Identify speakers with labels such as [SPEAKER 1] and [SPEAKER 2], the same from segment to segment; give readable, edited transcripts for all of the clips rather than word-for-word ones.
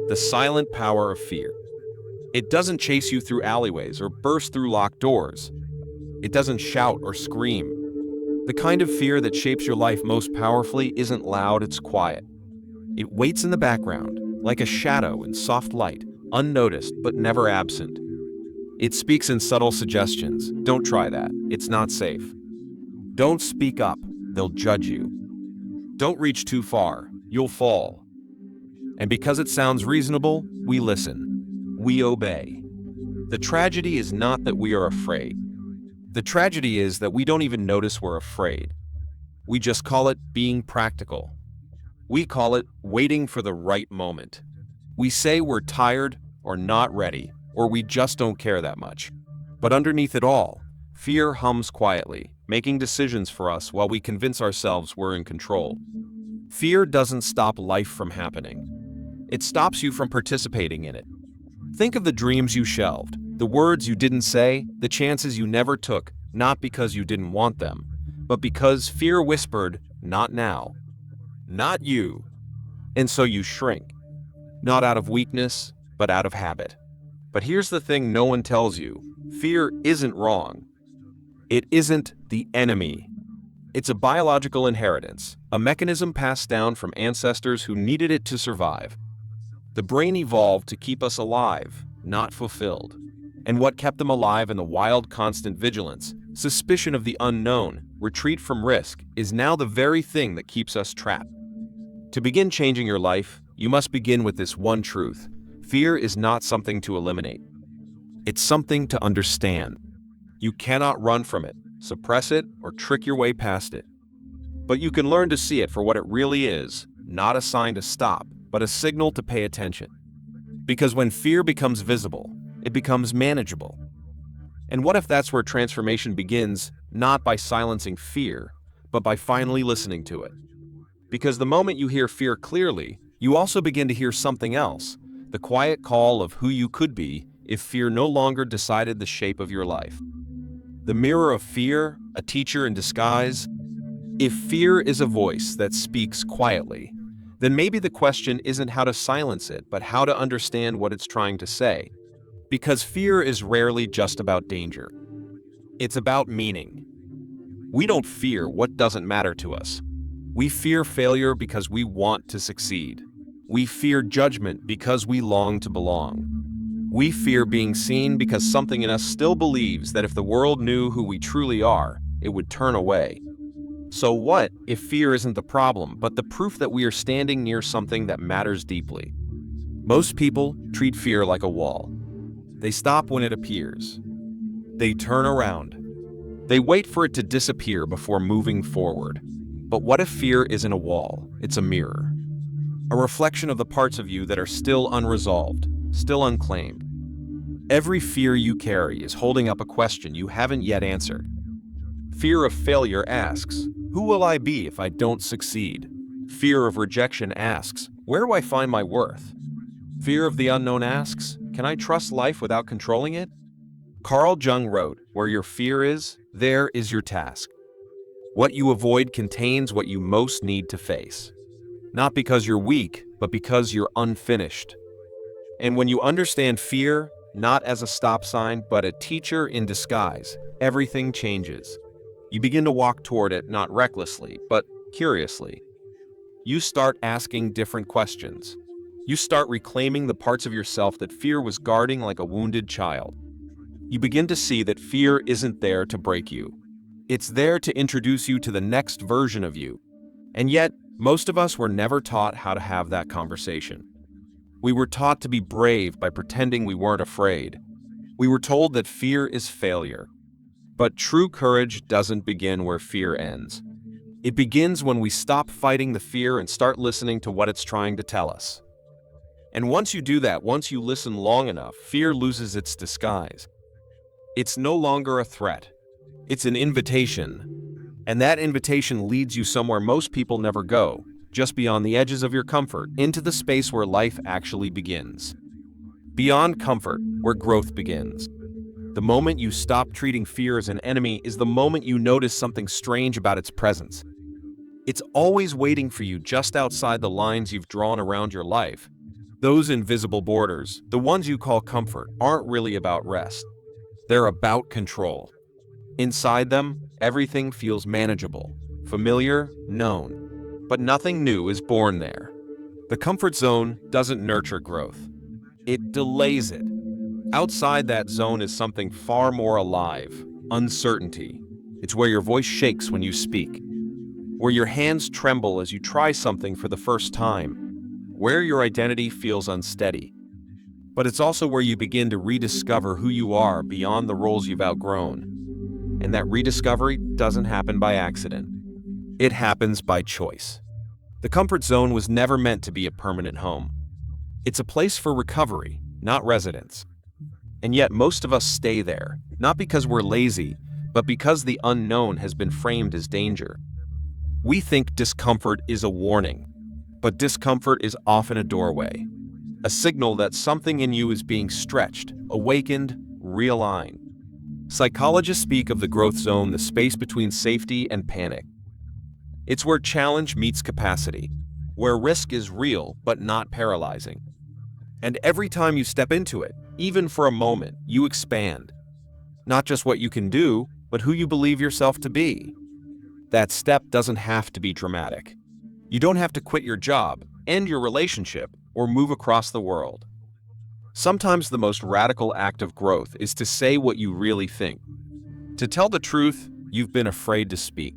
[SPEAKER 1] The silent power of fear. It doesn't chase you through alleyways or burst through locked doors. It doesn't shout or scream. The kind of fear that shapes your life most powerfully isn't loud, it's quiet. It waits in the background, like a shadow in soft light, unnoticed but never absent. It speaks in subtle suggestions. Don't try that. It's not safe. Don't speak up. They'll judge you. Don't reach too far. You'll fall. And because it sounds reasonable, we listen. We obey. The tragedy is not that we are afraid. The tragedy is that we don't even notice we're afraid. We just call it being practical. We call it waiting for the right moment. We say we're tired or not ready, or we just don't care that much. But underneath it all, fear hums quietly, making decisions for us while we convince ourselves we're in control. Fear doesn't stop life from happening. It stops you from participating in it. Think of the dreams you shelved, the words you didn't say, the chances you never took, not because you didn't want them, but because fear whispered, "Not now. Not you." And so you shrink. Not out of weakness, but out of habit. But here's the thing no one tells you. Fear isn't wrong. It isn't the enemy. It's a biological inheritance, a mechanism passed down from ancestors who needed it to survive. The brain evolved to keep us alive, not fulfilled. And what kept them alive in the wild constant vigilance, suspicion of the unknown, retreat from risk, is now the very thing that keeps us trapped. To begin changing your life, you must begin with this one truth. Fear is not something to eliminate. It's something to understand. You cannot run from it, suppress it, or trick your way past it. But you can learn to see it for what it really is, not a sign to stop, but a signal to pay attention. Because when fear becomes visible, it becomes manageable. And what if that's where transformation begins, not by silencing fear, but by finally listening to it? Because the moment you hear fear clearly, you also begin to hear something else, the quiet call of who you could be if fear no longer decided the shape of your life. The mirror of fear, a teacher in disguise. If fear is a voice that speaks quietly, then maybe the question isn't how to silence it, but how to understand what it's trying to say. Because fear is rarely just about danger. It's about meaning. We don't fear what doesn't matter to us. We fear failure because we want to succeed. We fear judgment because we long to belong. We fear being seen because something in us still believes that if the world knew who we truly are, it would turn away. So what if fear isn't the problem, but the proof that we are standing near something that matters deeply? Most people treat fear like a wall. They stop when it appears. They turn around. They wait for it to disappear before moving forward. But what if fear isn't a wall? It's a mirror. A reflection of the parts of you that are still unresolved, still unclaimed. Every fear you carry is holding up a question you haven't yet answered. Fear of failure asks, who will I be if I don't succeed? Fear of rejection asks, where do I find my worth? Fear of the unknown asks, can I trust life without controlling it? Carl Jung wrote, where your fear is, there is your task. What you avoid contains what you most need to face. Not because you're weak, but because you're unfinished. And when you understand fear, not as a stop sign, but a teacher in disguise, everything changes. You begin to walk toward it not recklessly, but curiously. You start asking different questions. You start reclaiming the parts of yourself that fear was guarding like a wounded child. You begin to see that fear isn't there to break you. It's there to introduce you to the next version of you. And yet, most of us were never taught how to have that conversation. We were taught to be brave by pretending we weren't afraid. We were told that fear is failure. But true courage doesn't begin where fear ends. It begins when we stop fighting the fear and start listening to what it's trying to tell us. And once you do that, once you listen long enough, fear loses its disguise. It's no longer a threat. It's an invitation. And that invitation leads you somewhere most people never go, just beyond the edges of your comfort, into the space where life actually begins. Beyond comfort, where growth begins. The moment you stop treating fear as an enemy is the moment you notice something strange about its presence. It's always waiting for you just outside the lines you've drawn around your life. Those invisible borders, the ones you call comfort, aren't really about rest. They're about control. Inside them, everything feels manageable, familiar, known. But nothing new is born there. The comfort zone doesn't nurture growth. It delays it. Outside that zone is something far more alive, uncertainty. It's where your voice shakes when you speak, where your hands tremble as you try something for the first time, where your identity feels unsteady. But it's also where you begin to rediscover who you are beyond the roles you've outgrown. And that rediscovery doesn't happen by accident. It happens by choice. The comfort zone was never meant to be a permanent home. It's a place for recovery, not residence. And yet most of us stay there, not because we're lazy, but because the unknown has been framed as danger. We think discomfort is a warning, but discomfort is often a doorway, a signal that something in you is being stretched, awakened, realigned. Psychologists speak of the growth zone, the space between safety and panic. It's where challenge meets capacity, where risk is real but not paralyzing. And every time you step into it, even for a moment, you expand. Not just what you can do, but who you believe yourself to be. That step doesn't have to be dramatic. You don't have to quit your job, end your relationship, or move across the world. Sometimes the most radical act of growth is to say what you really think. To tell the truth you've been afraid to speak.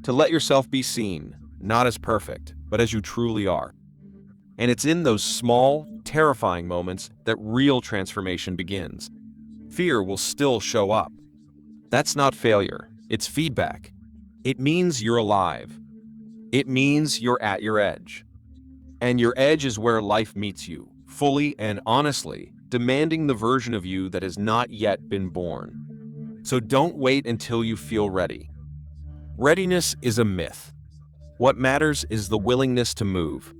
[SPEAKER 1] To let yourself be seen, not as perfect, but as you truly are. And it's in those small, terrifying moments that real transformation begins. Fear will still show up. That's not failure, it's feedback. It means you're alive. It means you're at your edge. And your edge is where life meets you, fully and honestly, demanding the version of you that has not yet been born. So don't wait until you feel ready. Readiness is a myth. What matters is the willingness to move.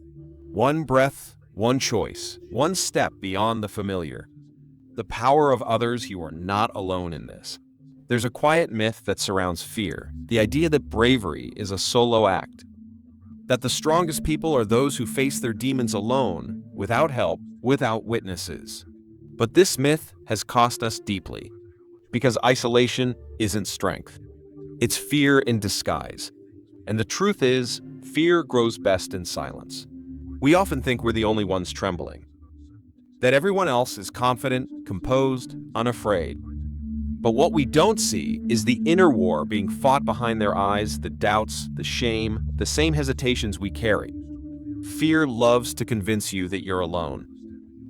[SPEAKER 1] One breath, one choice, one step beyond the familiar. The power of others, you are not alone in this. There's a quiet myth that surrounds fear, the idea that bravery is a solo act. That the strongest people are those who face their demons alone, without help, without witnesses. But this myth has cost us deeply, because isolation isn't strength. It's fear in disguise. And the truth is, fear grows best in silence. We often think we're the only ones trembling, that everyone else is confident, composed, unafraid. But what we don't see is the inner war being fought behind their eyes, the doubts, the shame, the same hesitations we carry. Fear loves to convince you that you're alone.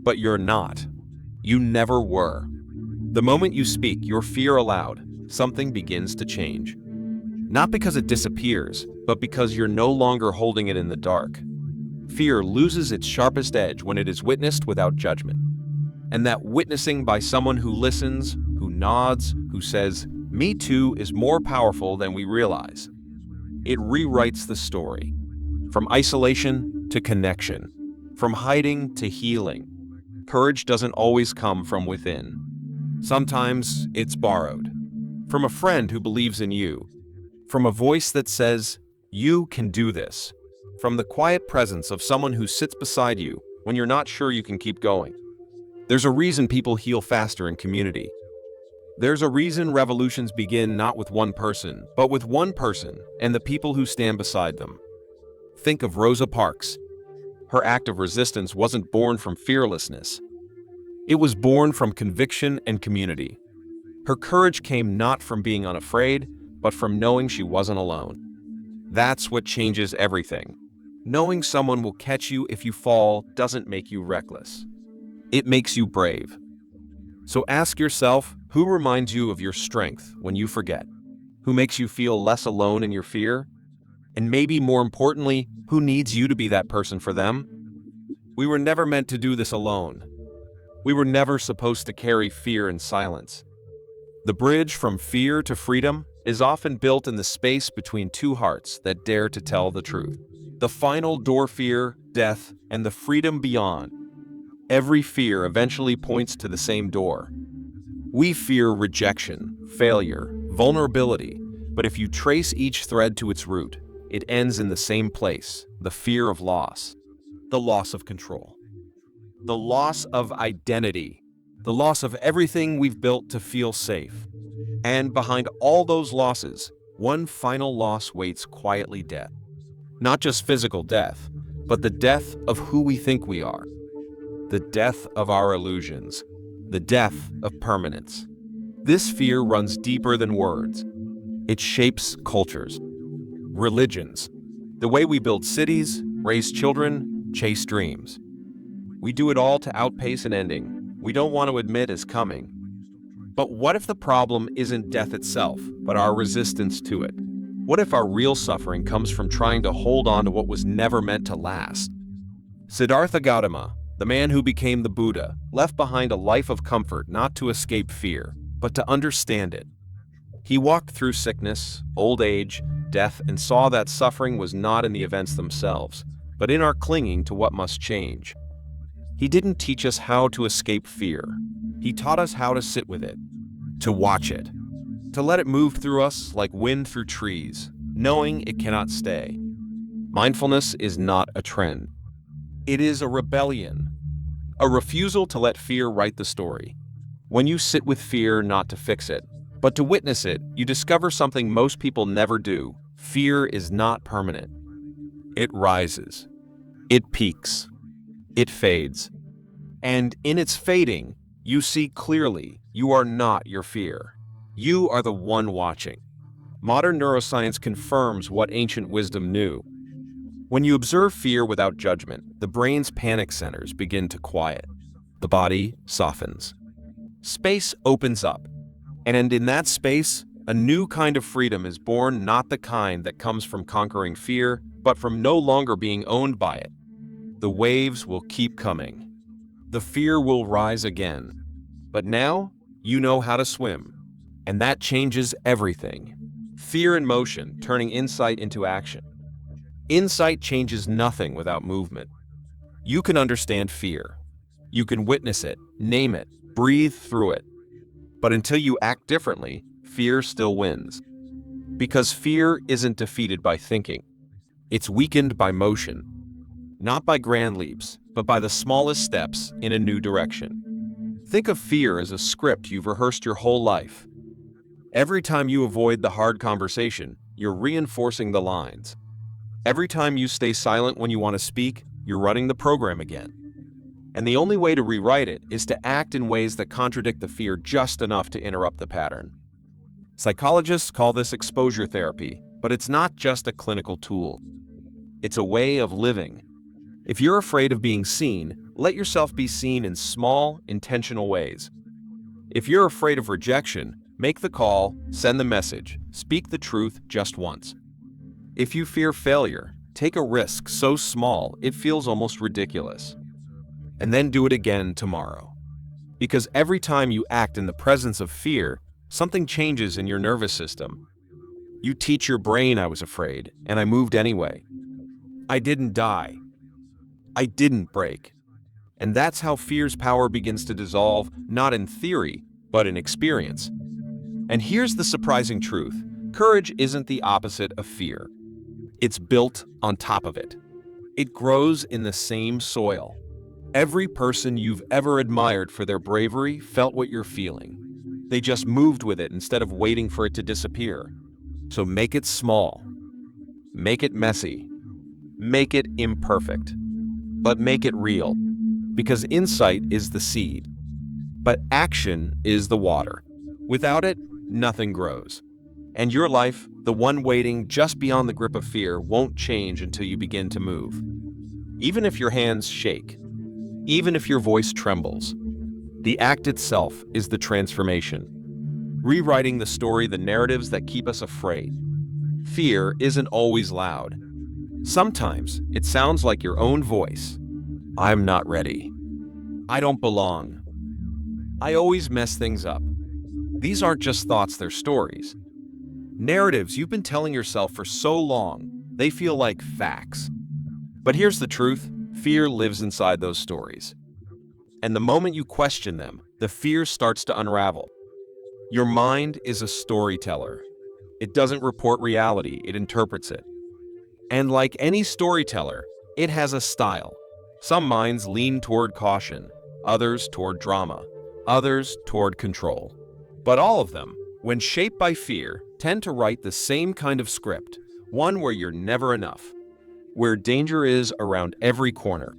[SPEAKER 1] But you're not. You never were. The moment you speak your fear aloud, something begins to change. Not because it disappears, but because you're no longer holding it in the dark. Fear loses its sharpest edge when it is witnessed without judgment. And that witnessing by someone who listens, who nods, who says, "Me too," is more powerful than we realize. It rewrites the story. From isolation to connection. From hiding to healing. Courage doesn't always come from within. Sometimes it's borrowed. From a friend who believes in you. From a voice that says, "You can do this." From the quiet presence of someone who sits beside you when you're not sure you can keep going. There's a reason people heal faster in community. There's a reason revolutions begin not with one person, but with one person and the people who stand beside them. Think of Rosa Parks. Her act of resistance wasn't born from fearlessness. It was born from conviction and community. Her courage came not from being unafraid, but from knowing she wasn't alone. That's what changes everything. Knowing someone will catch you if you fall doesn't make you reckless. It makes you brave. So ask yourself, who reminds you of your strength when you forget? Who makes you feel less alone in your fear? And maybe more importantly, who needs you to be that person for them? We were never meant to do this alone. We were never supposed to carry fear in silence. The bridge from fear to freedom is often built in the space between two hearts that dare to tell the truth. The final door: fear, death, and the freedom beyond. Every fear eventually points to the same door. We fear rejection, failure, vulnerability, but if you trace each thread to its root, it ends in the same place: the fear of loss, the loss of control. The loss of identity. The loss of everything we've built to feel safe. And behind all those losses, one final loss waits quietly: death. Not just physical death, but the death of who we think we are. The death of our illusions. The death of permanence. This fear runs deeper than words. It shapes cultures, religions, the way we build cities, raise children, chase dreams. We do it all to outpace an ending we don't want to admit is coming. But what if the problem isn't death itself, but our resistance to it? What if our real suffering comes from trying to hold on to what was never meant to last? Siddhartha Gautama, the man who became the Buddha, left behind a life of comfort not to escape fear, but to understand it. He walked through sickness, old age, death, and saw that suffering was not in the events themselves, but in our clinging to what must change. He didn't teach us how to escape fear. He taught us how to sit with it, to watch it, to let it move through us like wind through trees, knowing it cannot stay. Mindfulness is not a trend. It is a rebellion, a refusal to let fear write the story. When you sit with fear not to fix it, but to witness it, you discover something most people never do. Fear is not permanent. It rises. It peaks. It fades. And in its fading, you see clearly you are not your fear. You are the one watching. Modern neuroscience confirms what ancient wisdom knew. When you observe fear without judgment, the brain's panic centers begin to quiet. The body softens. Space opens up. And in that space, a new kind of freedom is born, not the kind that comes from conquering fear, but from no longer being owned by it. The waves will keep coming. The fear will rise again. But now, you know how to swim. And that changes everything. Fear in motion, turning insight into action. Insight changes nothing without movement. You can understand fear. You can witness it, name it, breathe through it. But until you act differently, fear still wins. Because fear isn't defeated by thinking. It's weakened by motion. Not by grand leaps, but by the smallest steps in a new direction. Think of fear as a script you've rehearsed your whole life. Every time you avoid the hard conversation, you're reinforcing the lines. Every time you stay silent when you want to speak, you're running the program again. And the only way to rewrite it is to act in ways that contradict the fear just enough to interrupt the pattern. Psychologists call this exposure therapy, but it's not just a clinical tool. It's a way of living. If you're afraid of being seen, let yourself be seen in small, intentional ways. If you're afraid of rejection, make the call, send the message, speak the truth just once. If you fear failure, take a risk so small it feels almost ridiculous. And then do it again tomorrow. Because every time you act in the presence of fear, something changes in your nervous system. You teach your brain, I was afraid, and I moved anyway. I didn't die. I didn't break. And that's how fear's power begins to dissolve, not in theory, but in experience. And here's the surprising truth. Courage isn't the opposite of fear. It's built on top of it. It grows in the same soil. Every person you've ever admired for their bravery felt what you're feeling. They just moved with it instead of waiting for it to disappear. So make it small. Make it messy. Make it imperfect. But make it real. Because insight is the seed. But action is the water. Without it, nothing grows. And your life, the one waiting just beyond the grip of fear, won't change until you begin to move. Even if your hands shake. Even if your voice trembles, the act itself is the transformation. Rewriting the story, the narratives that keep us afraid. Fear isn't always loud. Sometimes it sounds like your own voice. I'm not ready. I don't belong. I always mess things up. These aren't just thoughts, they're stories. Narratives you've been telling yourself for so long, they feel like facts. But here's the truth. Fear lives inside those stories. And the moment you question them, the fear starts to unravel. Your mind is a storyteller. It doesn't report reality, it interprets it. And like any storyteller, it has a style. Some minds lean toward caution, others toward drama, others toward control. But all of them, when shaped by fear, tend to write the same kind of script, one where you're never enough, where danger is around every corner,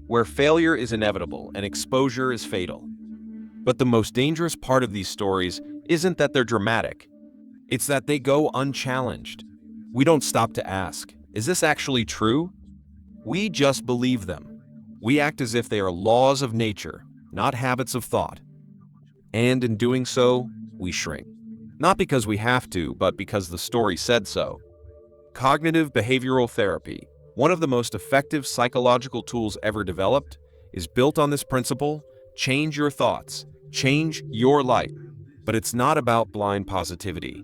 [SPEAKER 1] where failure is inevitable and exposure is fatal. But the most dangerous part of these stories isn't that they're dramatic, it's that they go unchallenged. We don't stop to ask, is this actually true? We just believe them. We act as if they are laws of nature, not habits of thought. And in doing so, we shrink. Not because we have to, but because the story said so. Cognitive behavioral therapy, one of the most effective psychological tools ever developed, is built on this principle: change your thoughts, change your life. But it's not about blind positivity.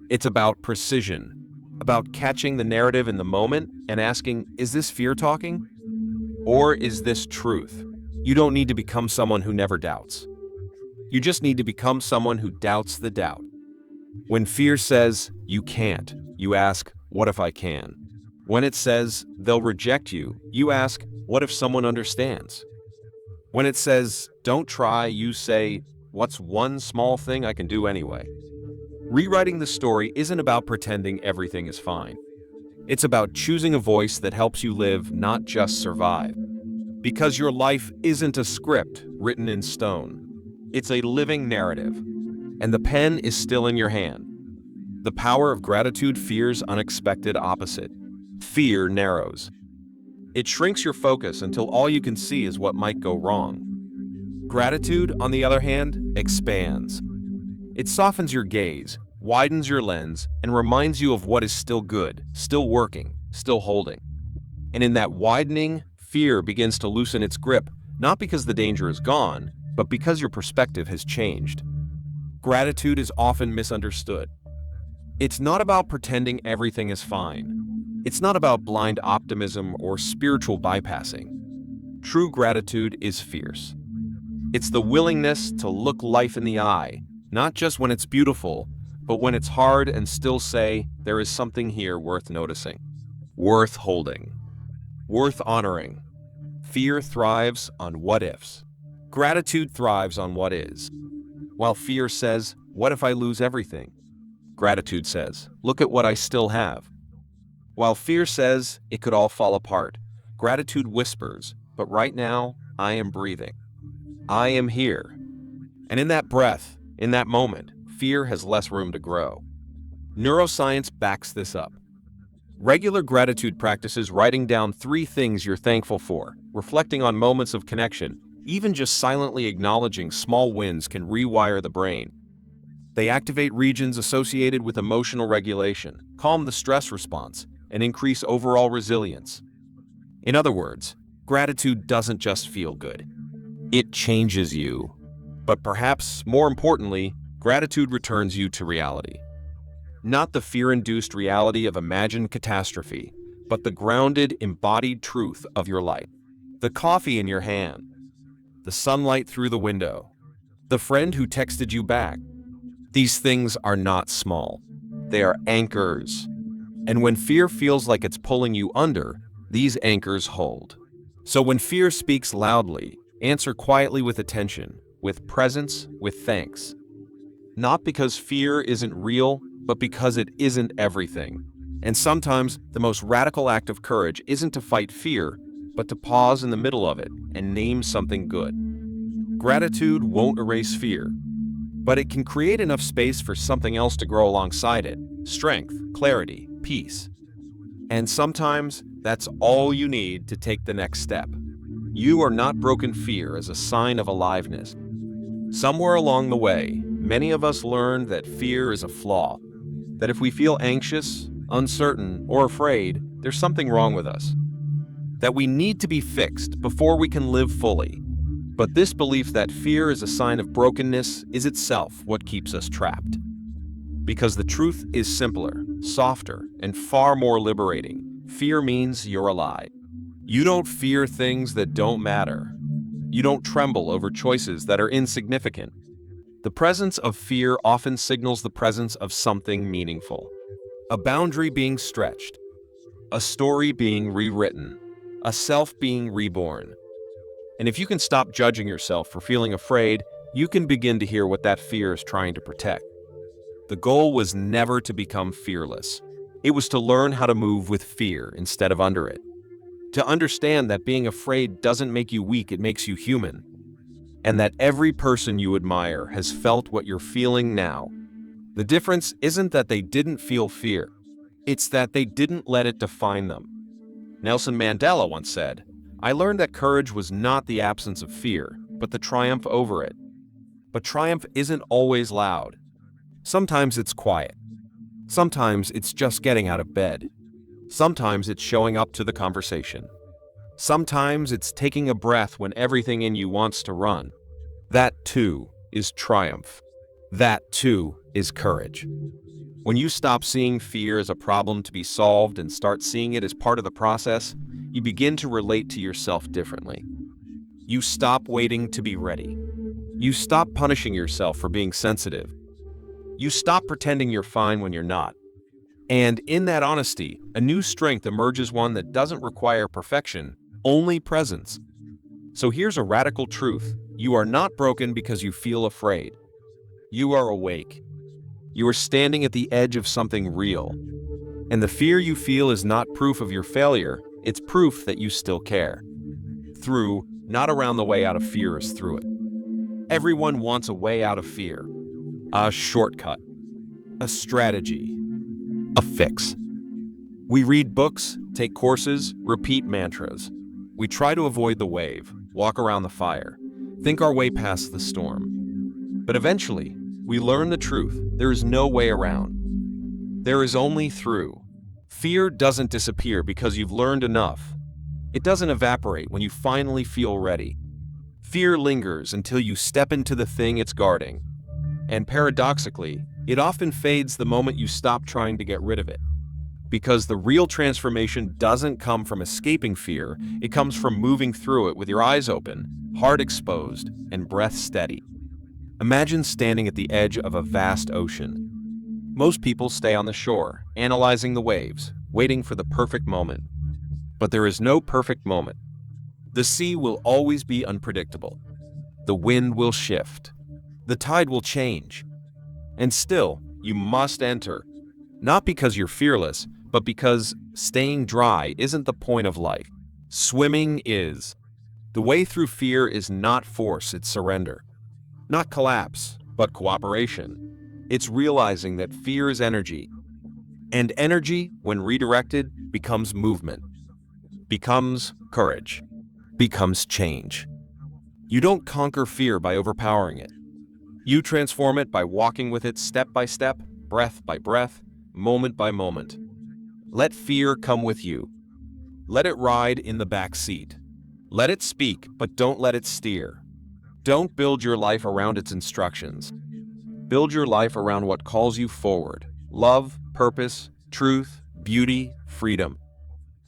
[SPEAKER 1] It's about precision, about catching the narrative in the moment and asking, is this fear talking? Or is this truth? You don't need to become someone who never doubts. You just need to become someone who doubts the doubt. When fear says, you can't, you ask, what if I can? When it says, they'll reject you, you ask, what if someone understands? When it says, don't try, you say, what's one small thing I can do anyway? Rewriting the story isn't about pretending everything is fine. It's about choosing a voice that helps you live, not just survive. Because your life isn't a script written in stone. It's a living narrative, and the pen is still in your hand. The power of gratitude fears unexpected opposite. Fear narrows. It shrinks your focus until all you can see is what might go wrong. Gratitude, on the other hand, expands. It softens your gaze, widens your lens, and reminds you of what is still good, still working, still holding. And in that widening, fear begins to loosen its grip, not because the danger is gone, but because your perspective has changed. Gratitude is often misunderstood. It's not about pretending everything is fine. It's not about blind optimism or spiritual bypassing. True gratitude is fierce. It's the willingness to look life in the eye, not just when it's beautiful, but when it's hard, and still say, there is something here worth noticing, worth holding, worth honoring. Fear thrives on what-ifs. Gratitude thrives on what is. While fear says, what if I lose everything? Gratitude says, look at what I still have. While fear says, it could all fall apart, gratitude whispers, but right now, I am breathing. I am here. And in that breath, in that moment, fear has less room to grow. Neuroscience backs this up. Regular gratitude practices writing down 3 things you're thankful for, reflecting on moments of connection, even just silently acknowledging small wins can rewire the brain. They activate regions associated with emotional regulation, calm the stress response, and increase overall resilience. In other words, gratitude doesn't just feel good. It changes you. But perhaps more importantly, gratitude returns you to reality. Not the fear-induced reality of imagined catastrophe, but the grounded, embodied truth of your life. The coffee in your hand, the sunlight through the window, the friend who texted you back. These things are not small. They are anchors. And when fear feels like it's pulling you under, these anchors hold. So when fear speaks loudly, answer quietly with attention, with presence, with thanks. Not because fear isn't real, but because it isn't everything. And sometimes the most radical act of courage isn't to fight fear, but to pause in the middle of it and name something good. Gratitude won't erase fear, but it can create enough space for something else to grow alongside it: strength, clarity, peace. And sometimes that's all you need to take the next step. You are not broken fear as a sign of aliveness. Somewhere along the way, many of us learned that fear is a flaw, that if we feel anxious, uncertain, or afraid, there's something wrong with us, that we need to be fixed before we can live fully. But this belief that fear is a sign of brokenness is itself what keeps us trapped. Because the truth is simpler, softer, and far more liberating. Fear means you're alive. You don't fear things that don't matter. You don't tremble over choices that are insignificant. The presence of fear often signals the presence of something meaningful. A boundary being stretched. A story being rewritten. a self being reborn. And if you can stop judging yourself for feeling afraid, you can begin to hear what that fear is trying to protect. The goal was never to become fearless. It was to learn how to move with fear instead of under it. To understand that being afraid doesn't make you weak, it makes you human. And that every person you admire has felt what you're feeling now. The difference isn't that they didn't feel fear. It's that they didn't let it define them. Nelson Mandela once said, "I learned that courage was not the absence of fear, but the triumph over it." But triumph isn't always loud. Sometimes it's quiet. Sometimes it's just getting out of bed. Sometimes it's showing up to the conversation. Sometimes it's taking a breath when everything in you wants to run. That too is triumph. That too is courage. When you stop seeing fear as a problem to be solved and start seeing it as part of the process, you begin to relate to yourself differently. You stop waiting to be ready. You stop punishing yourself for being sensitive. You stop pretending you're fine when you're not. And in that honesty, a new strength emerges, one that doesn't require perfection, only presence. So here's a radical truth. You are not broken because you feel afraid. You are awake. You are standing at the edge of something real. And the fear you feel is not proof of your failure, it's proof that you still care. Through, not around the way out of fear, is through it. Everyone wants a way out of fear. A shortcut. A strategy. A fix. We read books, take courses, repeat mantras. We try to avoid the wave, walk around the fire, think our way past the storm. But eventually, we learn the truth. There is no way around. There is only through. Fear doesn't disappear because you've learned enough. It doesn't evaporate when you finally feel ready. Fear lingers until you step into the thing it's guarding. And paradoxically, it often fades the moment you stop trying to get rid of it. Because the real transformation doesn't come from escaping fear, it comes from moving through it with your eyes open, heart exposed, and breath steady. Imagine standing at the edge of a vast ocean. Most people stay on the shore, analyzing the waves, waiting for the perfect moment. But there is no perfect moment. The sea will always be unpredictable. The wind will shift. The tide will change. And still, you must enter. Not because you're fearless, but because staying dry isn't the point of life. Swimming is. The way through fear is not force, it's surrender. Not collapse, but cooperation. It's realizing that fear is energy. And energy, when redirected, becomes movement. Becomes courage. Becomes change. You don't conquer fear by overpowering it. You transform it by walking with it step by step, breath by breath, moment by moment. Let fear come with you. Let it ride in the back seat. Let it speak, but don't let it steer. Don't build your life around its instructions. Build your life around what calls you forward. Love, purpose, truth, beauty, freedom.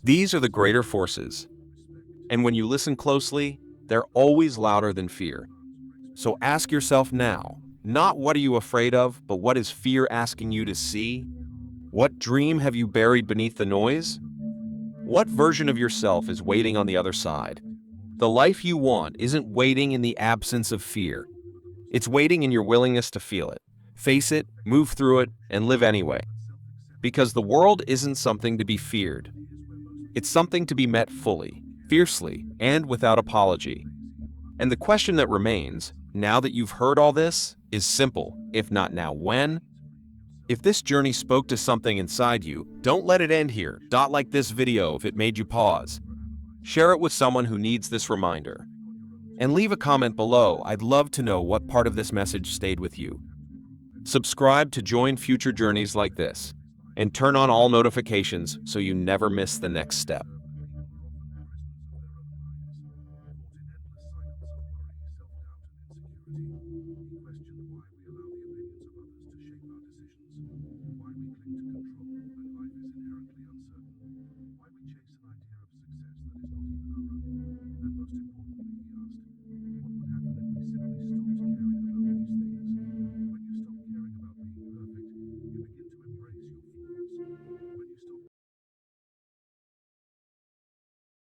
[SPEAKER 1] These are the greater forces. And when you listen closely, they're always louder than fear. So ask yourself now, not what are you afraid of, but what is fear asking you to see? What dream have you buried beneath the noise? What version of yourself is waiting on the other side? The life you want isn't waiting in the absence of fear. It's waiting in your willingness to feel it, face it, move through it, and live anyway. Because the world isn't something to be feared. It's something to be met fully, fiercely, and without apology. And the question that remains, now that you've heard all this, is simple. If not now, when? If this journey spoke to something inside you, don't let it end here. Like this video if it made you pause. Share it with someone who needs this reminder. And leave a comment below. I'd love to know what part of this message stayed with you. Subscribe to join future journeys like this. And turn on all notifications so you never miss the next step.